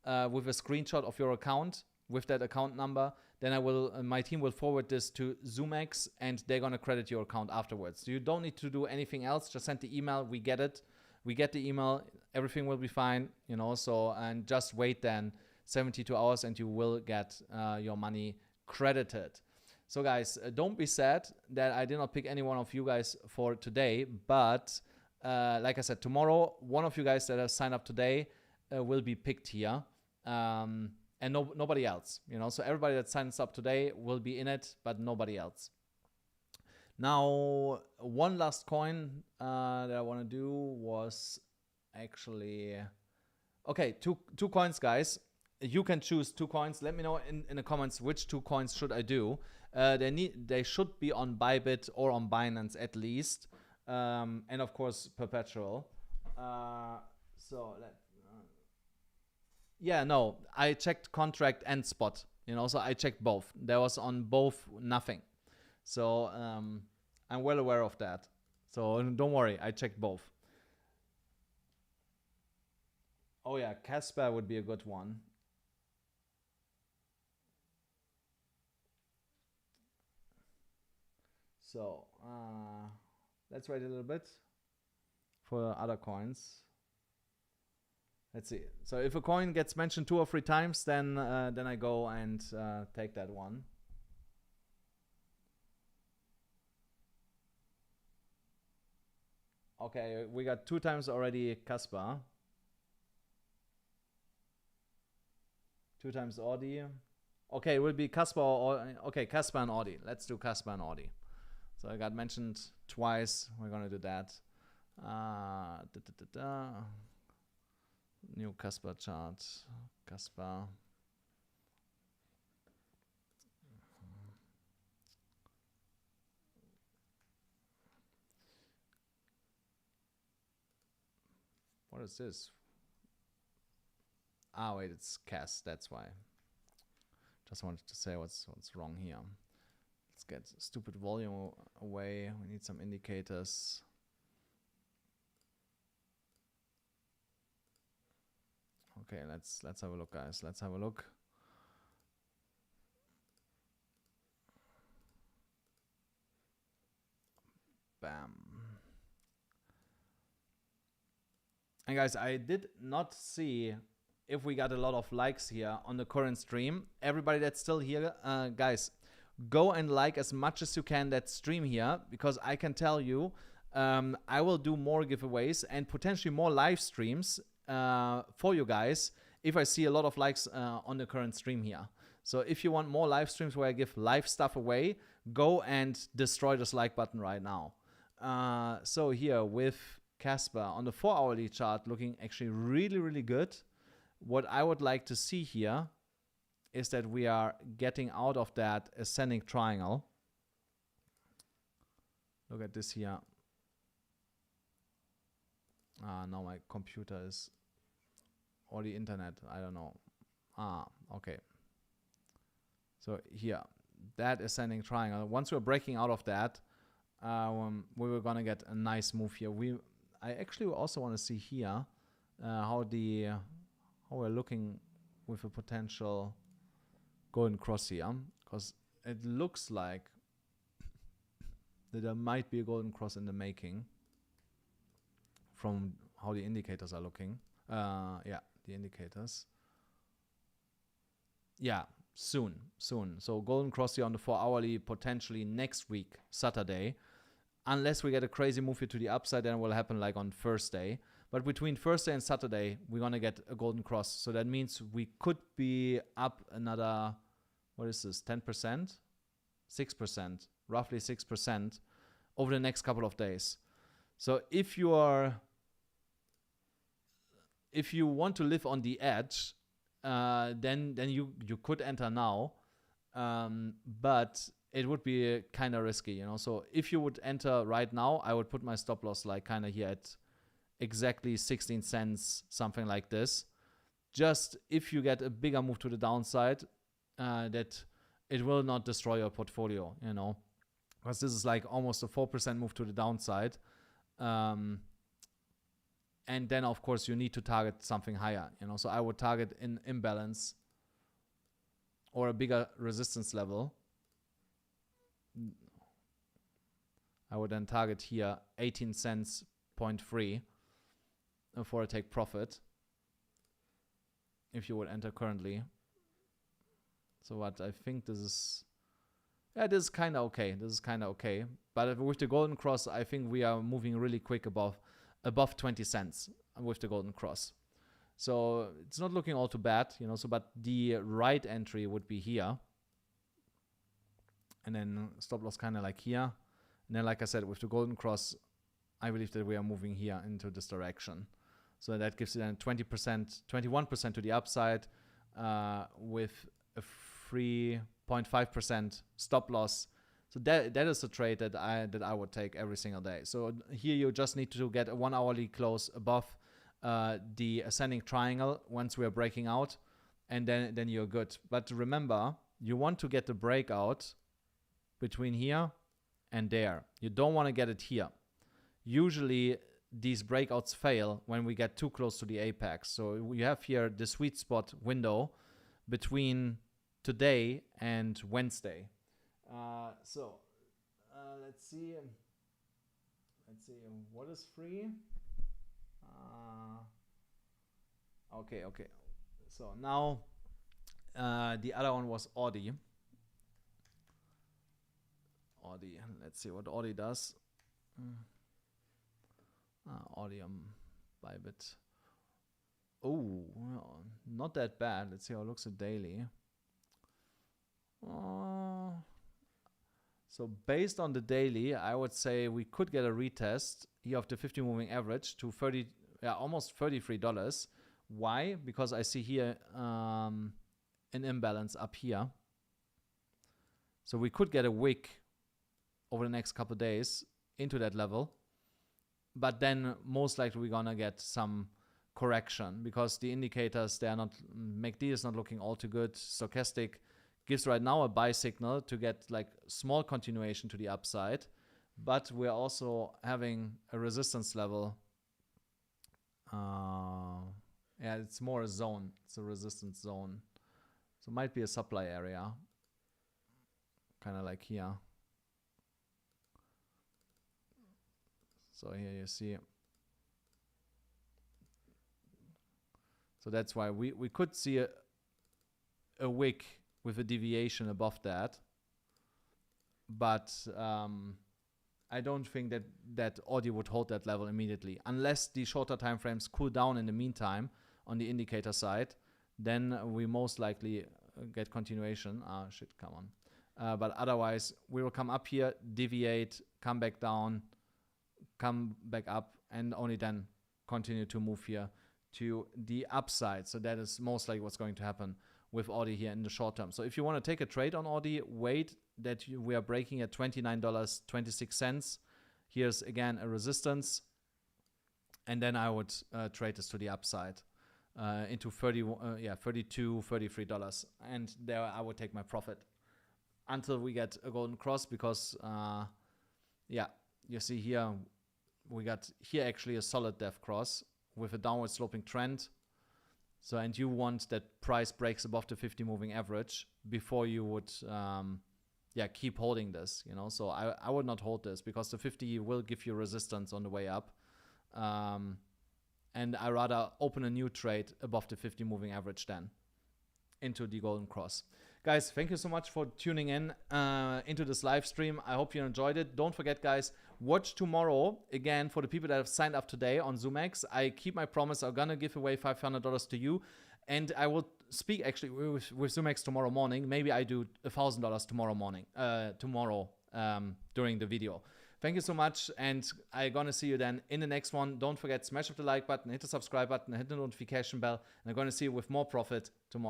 Speaker 1: with a screenshot of your account with that account number, then I will, my team will forward this to ZOOMEX and they're gonna credit your account afterwards. So you don't need to do anything else. Just send the email. We get it. We get the email. Everything will be fine, you know. So and just wait then 72 hours and you will get your money credited. So guys, don't be sad that I did not pick any one of you guys for today, but like I said, tomorrow, one of you guys that have signed up today will be picked here, and nobody else, you know. So everybody that signs up today will be in it, but nobody else. Now, one last coin that I want to do was actually, okay, two coins, guys. You can choose 2 coins. Let me know in the comments which 2 coins should I do. They should be on Bybit or on Binance at least, and of course perpetual. Yeah, no, I checked contract and spot, you know, so I checked both. There was on both nothing. So I'm well aware of that. So don't worry, I checked both. Oh yeah, Casper would be a good one. So let's wait a little bit for other coins. Let's see. So if a coin gets mentioned 2 or 3 times, then I go and take that one. Okay, we got 2 times already Casper. 2 times ORDI. Okay, it will be Casper or okay, Casper and ORDI. Let's do Casper and ORDI. So I got mentioned twice. We're gonna do that. New Casper chart. Casper. What is this? Ah, wait, it's CAS. That's why. Just wanted to say what's wrong here. Let's get stupid volume away. We need some indicators. Okay, let's have a look, guys. Let's have a look. Bam. And guys, I did not see if we got a lot of likes here on the current stream. Everybody that's still here, guys, go and like as much as you can that stream here, because I can tell you, I will do more giveaways and potentially more live streams for you guys if I see a lot of likes on the current stream here. So if you want more live streams where I give live stuff away, go and destroy this like button right now. So here with Casper on the 4-hourly chart, looking actually really, really good. What I would like to see here is that we are getting out of that ascending triangle. Look at this here. Now my computer is, or the internet, I don't know. Okay. So here, that ascending triangle. Once we're breaking out of that, we were gonna get a nice move here. I actually also want to see here how we're looking with a potential golden cross here, because it looks like that there might be a golden cross in the making from how the indicators are looking. Yeah, the indicators. Yeah, soon. So golden cross here on the 4-hourly potentially next week, Saturday. Unless we get a crazy move here to the upside, then it will happen like on Thursday. But between Thursday and Saturday, we're going to get a golden cross. So that means we could be up another, what is this, 10%? 6%, roughly 6% over the next couple of days. So if you want to live on the edge, then you could enter now. But it would be kind of risky, you know. So if you would enter right now, I would put my stop loss like kind of here at exactly 16 cents, something like this. Just if you get a bigger move to the downside, that it will not destroy your portfolio, you know, because this is like almost a 4% move to the downside. And then of course you need to target something higher, you know, so I would target an imbalance or a bigger resistance level. I would then target here 18 cents 0.3 for a take profit if you would enter currently. So what I think this is, yeah, this is kind of okay. This is kind of okay. But with the golden cross, I think we are moving really quick above 20 cents with the golden cross. So it's not looking all too bad, you know. So, but the right entry would be here, and then stop loss kind of like here. And then, like I said, with the golden cross, I believe that we are moving here into this direction. So that gives you then 20%, 21% to the upside, with a 3.5% stop loss. So that is a trade that I would take every single day. So here you just need to get a 1 hourly close above the ascending triangle once we are breaking out, and then you're good. But remember, you want to get the breakout between here and there. You don't want to get it here. Usually these breakouts fail when we get too close to the apex. So we have here the sweet spot window between today and Wednesday. Let's see what is free. Okay. So now the other one was ORDI. Let's see what ORDI does. ORDI Bybit. Oh, not that bad. Let's see how it looks at daily. So based on the daily, I would say we could get a retest here of the 50 moving average to almost $33. Why? Because I see here an imbalance up here. So we could get a wick over the next couple of days into that level. But then most likely we're gonna get some correction because the indicators, they are not, MACD is not looking all too good. Stochastic gives right now a buy signal to get like small continuation to the upside, but we're also having a resistance level. Yeah, it's more a zone. It's a resistance zone. So it might be a supply area, kind of like here. So here you see. So that's why we could see a wick with a deviation above that. But I don't think that ORDI would hold that level immediately. Unless the shorter time frames cool down in the meantime on the indicator side, then we most likely get continuation. Come on. But otherwise, we will come up here, deviate, come back down, come back up, and only then continue to move here to the upside. So that is most likely what's going to happen with ORDI here in the short term. So if you want to take a trade on ORDI, wait that we are breaking at $29.26. Here's again a resistance, and then I would trade this to the upside into $32, $33, and there I would take my profit until we get a golden cross, because yeah, you see here we got here actually a solid death cross with a downward sloping trend. So, and you want that price breaks above the 50 moving average before you would keep holding this, you know. So I would not hold this because the 50 will give you resistance on the way up, and I rather open a new trade above the 50 moving average then into the golden cross. Guys, thank you so much for tuning in into this live stream. I hope you enjoyed it. Don't forget, guys, watch tomorrow again for the people that have signed up today on ZOOMEX. I keep my promise. I'm gonna give away $500 to you, and I will speak actually with ZOOMEX tomorrow morning. Maybe I do $1,000 tomorrow morning, during the video. Thank you so much, and I'm gonna see you then in the next one. Don't forget, smash up the like button, hit the subscribe button, hit the notification bell, and I'm gonna see you with more profit tomorrow.